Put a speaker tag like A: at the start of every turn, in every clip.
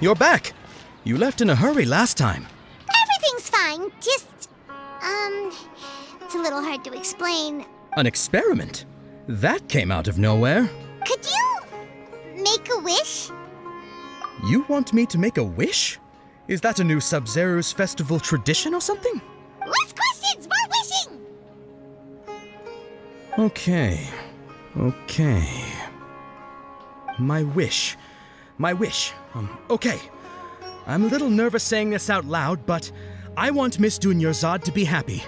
A: You're back. You left in a hurry last time.
B: Everything's fine, just, it's a little hard to explain.
A: An experiment? That came out of nowhere.
B: Could you make a wish?
A: You want me to make a wish? Is that a new Sub-Zero's festival tradition or something?
B: Less questions, more wishing!
A: Okay. My wish. Okay. I'm a little nervous saying this out loud, but I want Miss Dunyarzad to be happy.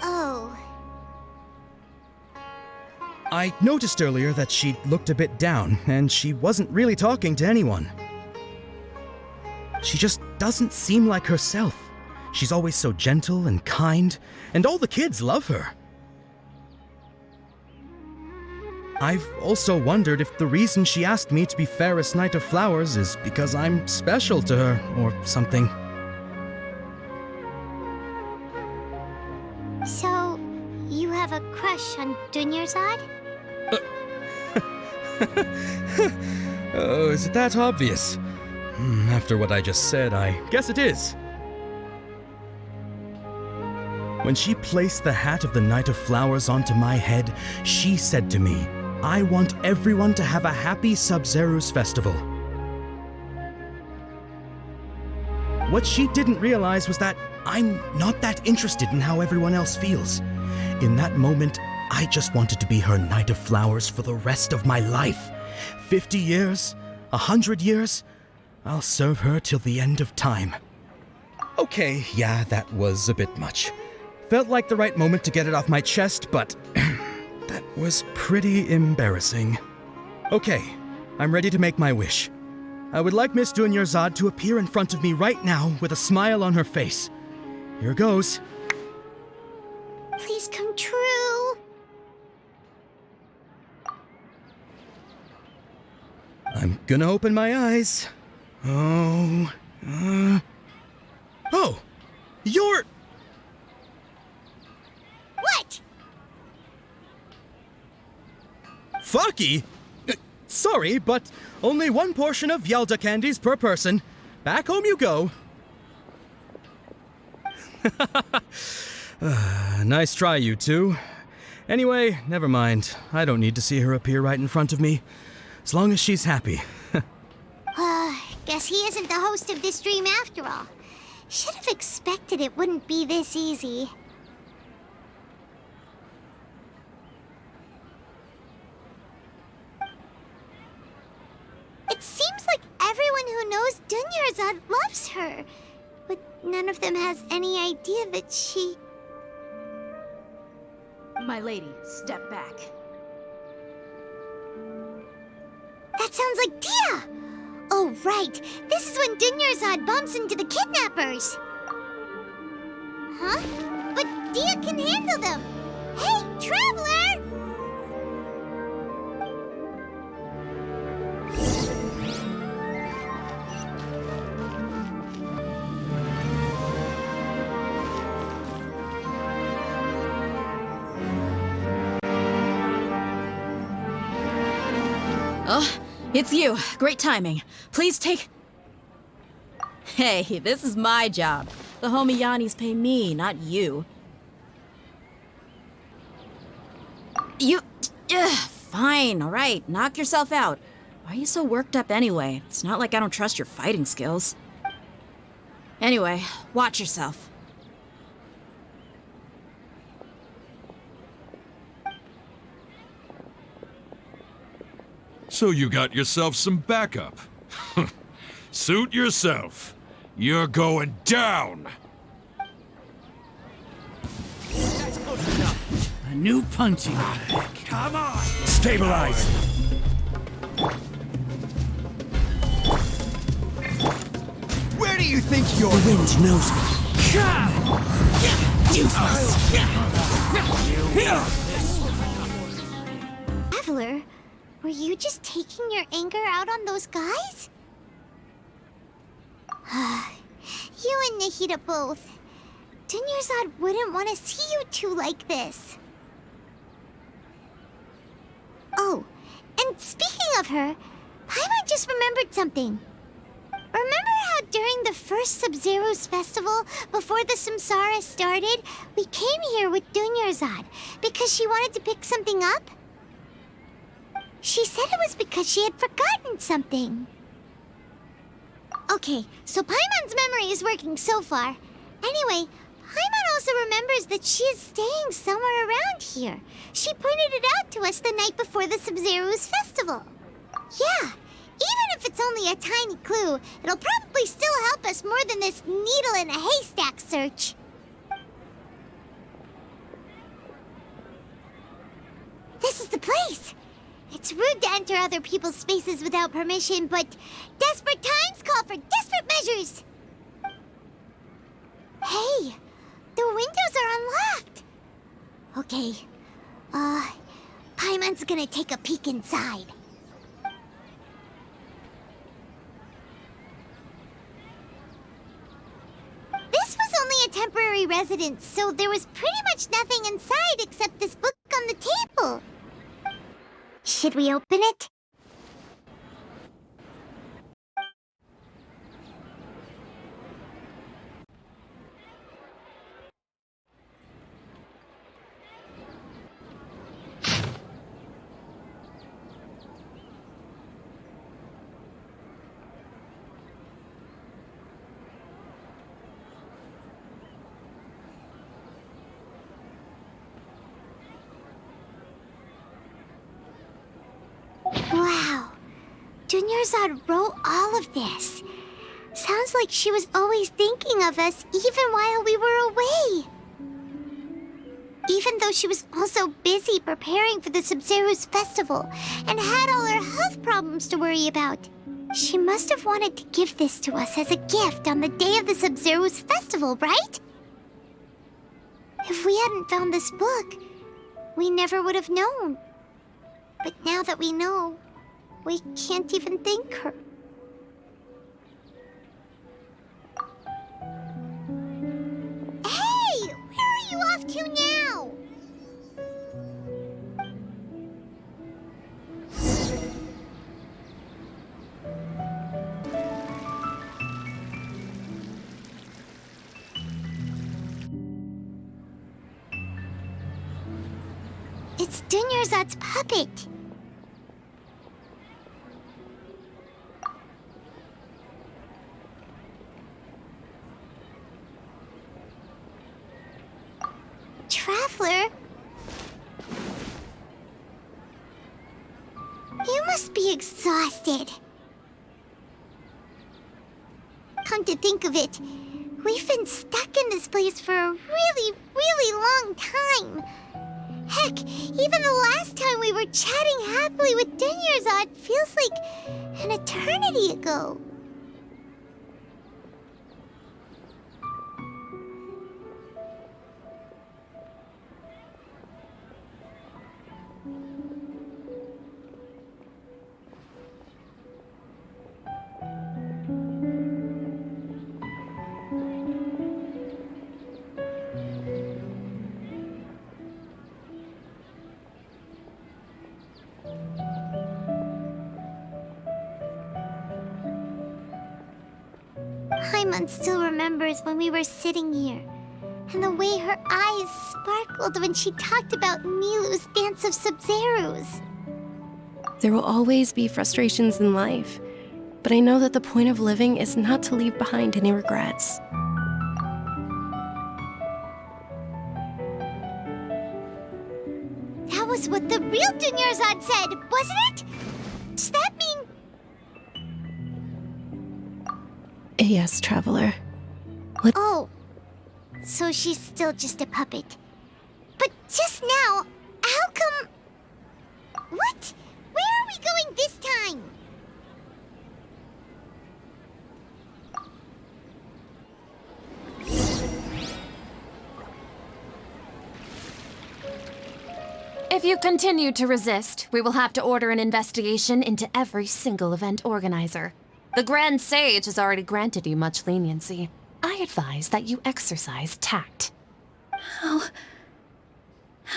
B: Oh.
A: I noticed earlier that she looked a bit down, and she wasn't really talking to anyone. She just doesn't seem like herself. She's always so gentle and kind, and all the kids love her. I've also wondered if the reason she asked me to be Fairest Knight of Flowers is because I'm special to her, or something.
B: So, you have a crush on Dunyarzad?
A: Oh, is it that obvious? After what I just said, I guess it is. When she placed the hat of the Knight of Flowers onto my head, she said to me, I want everyone to have a happy Sub-Zero's festival. What she didn't realize was that I'm not that interested in how everyone else feels. In that moment, I just wanted to be her Knight of Flowers for the rest of my life. 50 years, 100 years, I'll serve her till the end of time. Okay, yeah, that was a bit much. Felt like the right moment to get it off my chest, but that was pretty embarrassing. Okay, I'm ready to make my wish. I would like Miss Dunyarzad to appear in front of me right now with a smile on her face. Here goes.
B: Please come true.
A: I'm gonna open my eyes. Oh, you're...
B: What?
A: Fucky? Sorry, but only one portion of Yalda candies per person. Back home you go. Nice try, you two. Anyway, never mind. I don't need to see her appear right in front of me. As long as she's happy.
B: Guess he isn't the host of this dream after all. Should have expected it wouldn't be this easy. It seems like everyone who knows Dunyarzad loves her, but none of them has any idea that she...
C: My lady, step back.
B: That sounds like Dia! Oh, right. This is when Dunyarzad bumps into the kidnappers. Huh? But Dia can handle them. Hey, Traveler!
C: Oh, it's you. Great timing. Please take... Hey, this is my job. The homie Yannis pay me, not you. Fine, all right. Knock yourself out. Why are you so worked up anyway? It's not like I don't trust your fighting skills. Anyway, watch yourself.
D: So you got yourself some backup. Suit yourself. You're going down.
E: A new punching bag.
D: Come on.
E: Stabilize.
F: Where do you think you're...
E: The wind knows me.
B: Traveler, were you just taking your anger out on those guys? You and Nahida both. Dunyarzad wouldn't want to see you two like this. Oh, and speaking of her, Paimon just remembered something. Remember how during the first Sub-Zero's festival, before the Samsara started, we came here with Dunyarzad because she wanted to pick something up? She said it was because she had forgotten something. Okay, so Paimon's memory is working so far. Anyway, Paimon also remembers that she is staying somewhere around here. She pointed it out to us the night before the Sub-Zero's festival. Yeah, even if it's only a tiny clue, it'll probably still help us more than this needle in a haystack search. This is the place. It's rude to enter other people's spaces without permission, but desperate times call for desperate measures. Hey, the windows are unlocked. Okay, Paimon's gonna take a peek inside. This was only a temporary residence, so there was pretty much nothing inside except this book on the table. Should we open it? Wow, Dunyarzad wrote all of this. Sounds like she was always thinking of us even while we were away. Even though she was also busy preparing for the Sub-Zero's festival and had all her health problems to worry about. She must have wanted to give this to us as a gift on the day of the Sub-Zero's festival, right? If we hadn't found this book, we never would have known. But now that we know, we can't even thank her. Hey! Where are you off to now? It's Dunyarzad's puppet. Traveler? You must be exhausted. Come to think of it, we've been stuck in this place for a really, really long time. Heck, even the last time we were chatting happily with Dunyarzad feels like an eternity ago. Paimon still remembers when we were sitting here, and the way her eyes sparkled when she talked about Nilou's Dance of Sub-Zeros.
G: There will always be frustrations in life, but I know that the point of living is not to leave behind any regrets.
B: That was what the real Dunyarzad said, wasn't it? Does that mean...
G: Yes, Traveler.
B: Oh, so she's still just a puppet. But just now, how come... What? Where are we going this time?
H: If you continue to resist, we will have to order an investigation into every single event organizer. The Grand Sage has already granted you much leniency. I advise that you exercise tact.
G: How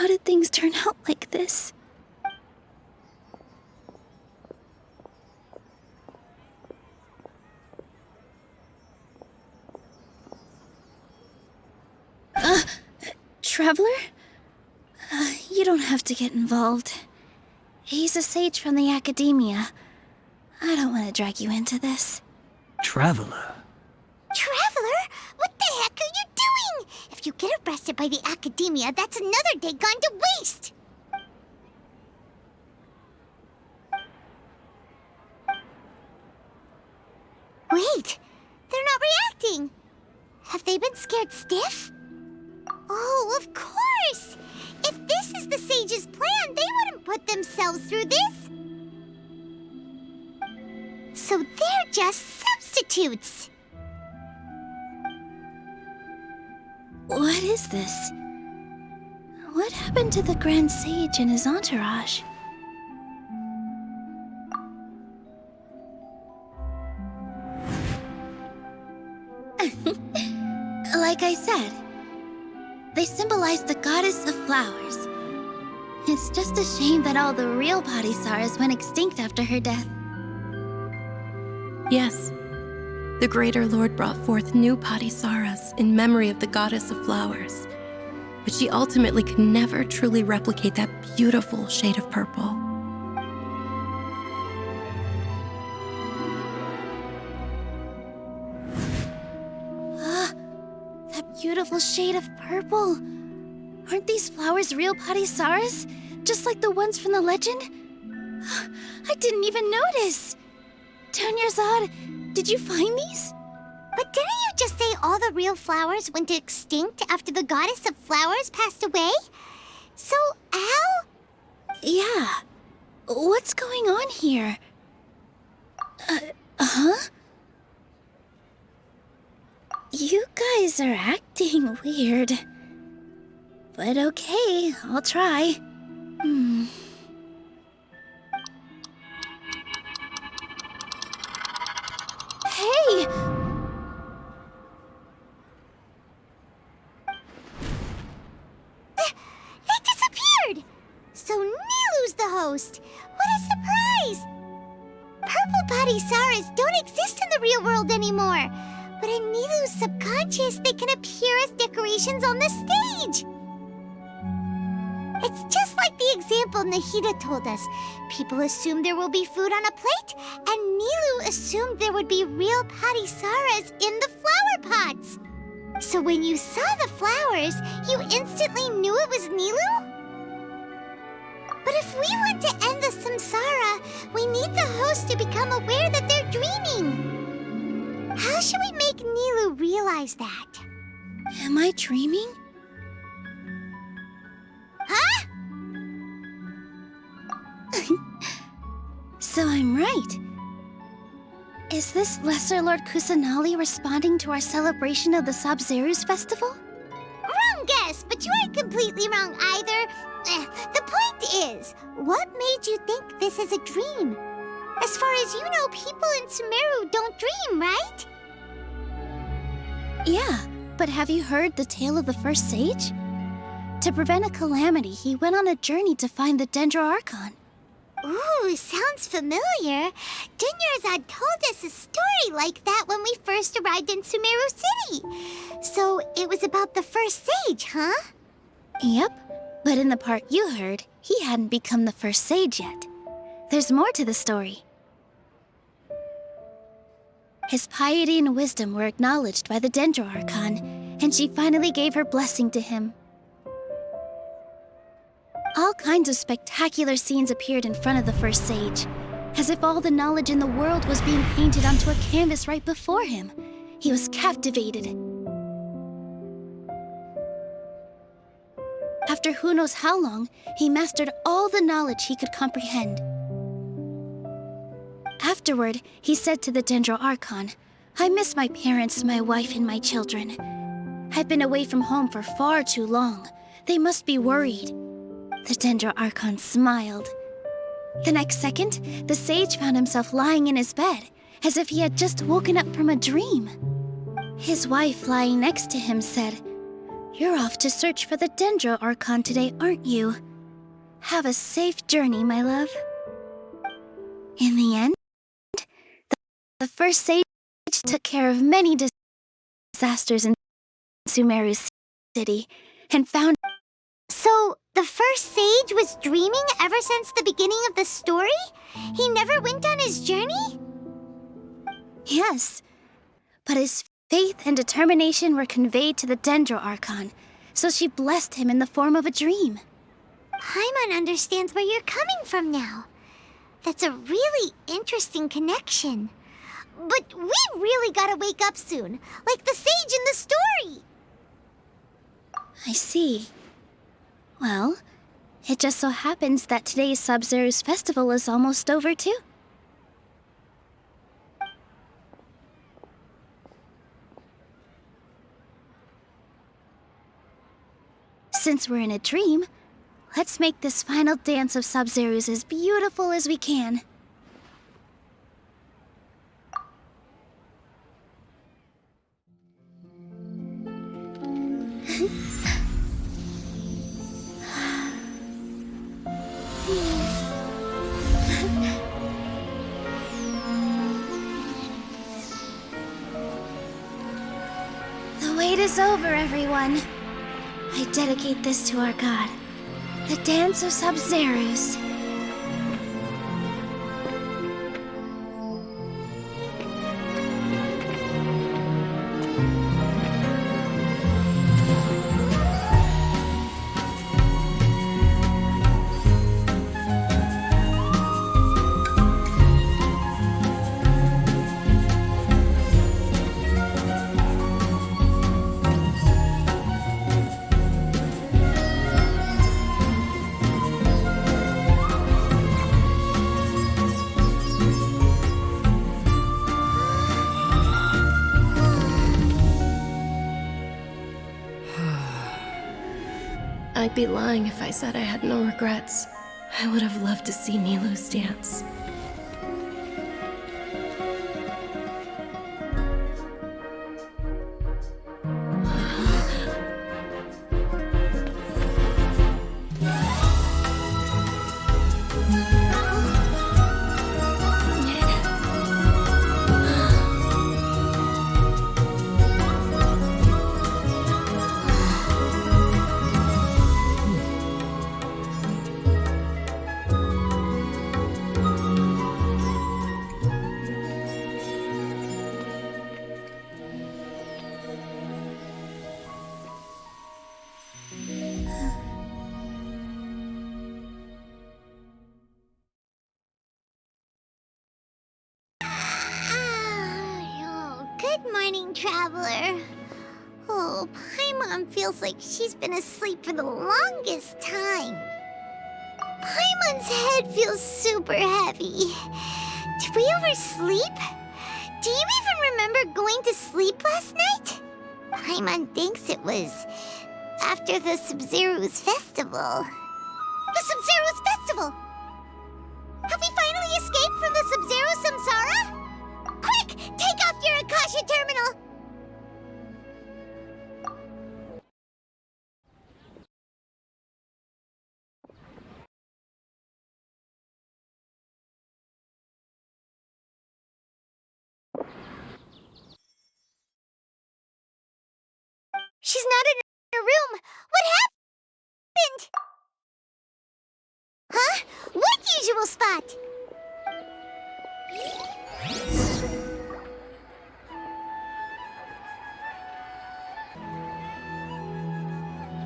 G: did things turn out like this?
B: Traveler? You don't have to get involved. He's a sage from the Akademiya. I don't want to drag you into this.
E: Traveler.
B: Traveler? What the heck are you doing? If you get arrested by the Akademiya, that's another day gone to waste! Wait, they're not reacting. Have they been scared stiff? Oh, of course! If this is the sage's plan, they wouldn't put themselves through this. So they're just substitutes. What is this? What happened to the Grand Sage and his entourage? Like I said, they symbolize the goddess of flowers. It's just a shame that all the real Padisaras went extinct after her death.
G: Yes, the Greater Lord brought forth new Padisaras in memory of the goddess of flowers, but she ultimately could never truly replicate that beautiful shade of purple.
B: That beautiful shade of purple. Aren't these flowers real Padisaras? Just like the ones from the legend? I didn't even notice. Dunyarzad, did you find these? But didn't you just say all the real flowers went extinct after the goddess of flowers passed away? So, how? Yeah. What's going on here? Huh? You guys are acting weird. But okay, I'll try. Hey! They disappeared! So Nilu's the host! What a surprise! Purple Padisaras don't exist in the real world anymore. But in Nilu's subconscious, they can appear as decorations on the stage. It's just like the example Nahida told us. People assume there will be food on a plate, and Nilu assumed there would be real Padisaras in the flower pots. So when you saw the flowers, you instantly knew it was Nilu? But if we want to end the samsara, we need the host to become aware that they're dreaming. How should we make Nilu realize that? Am I dreaming? Huh? So I'm right. Is this Lesser Lord Kusanali responding to our celebration of the Sabzeruz festival? Wrong guess, but you aren't completely wrong either. The point is, what made you think this is a dream? As far as you know, people in Sumeru don't dream, right? Yeah, but have you heard the tale of the first sage? To prevent a calamity, he went on a journey to find the Dendro Archon. Ooh, sounds familiar. Dunyarzad told us a story like that when we first arrived in Sumeru City. So it was about the first sage, huh? Yep, but in the part you heard, he hadn't become the first sage yet. There's more to the story. His piety and wisdom were acknowledged by the Dendro Archon, and she finally gave her blessing to him. All kinds of spectacular scenes appeared in front of the first sage, as if all the knowledge in the world was being painted onto a canvas right before him. He was captivated. After who knows how long, he mastered all the knowledge he could comprehend. Afterward, he said to the Dendro Archon, "I miss my parents, my wife, and my children. I've been away from home for far too long. They must be worried." The Dendro Archon smiled. The next second, the sage found himself lying in his bed, as if he had just woken up from a dream. His wife, lying next to him, said, "You're off to search for the Dendro Archon today, aren't you? Have a safe journey, my love." In the end, the first sage took care of many disasters in Sumeru City and found The first sage was dreaming ever since the beginning of the story? He never went on his journey?
I: Yes, but his faith and determination were conveyed to the Dendro Archon, so she blessed him in the form of a dream.
B: Paimon understands where you're coming from now. That's a really interesting connection. But we really gotta wake up soon, like the sage in the story.
I: I see. Well, it just so happens that today's Sub-Zero's festival is almost over too. Since we're in a dream, let's make this final dance of Sub-Zero's as beautiful as we can. The wait is over, everyone. I dedicate this to our god, the dance of Sub-Zero's. I'd be lying if I said I had no regrets. I would have loved to see Nilou's dance.
B: Good morning, traveler. Oh, Paimon feels like she's been asleep for the longest time. Paimon's head feels super heavy. Did we oversleep? Do you even remember going to sleep last night? Paimon thinks it was after the Sub-Zero's festival. The Sub-Zero's festival! Have we finally escaped from the Sub-Zero samsara? Quick! Take off your Akasha terminal! She's not in her room. What happened? Huh? What usual spot?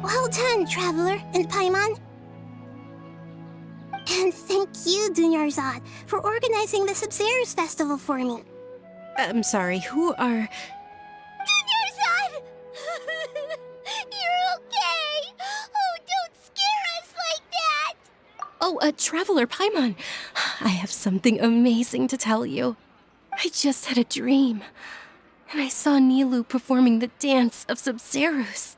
B: Well done, Traveler and Paimon. And thank you, Dunyarzad, for organizing the Sub-Zero's festival for me.
G: I'm sorry, who are...
B: Dunyarzad! You're okay! Oh, don't scare us like that!
G: Oh, Traveler Paimon. I have something amazing to tell you. I just had a dream, and I saw Nilou performing the dance of Sub-Zero's.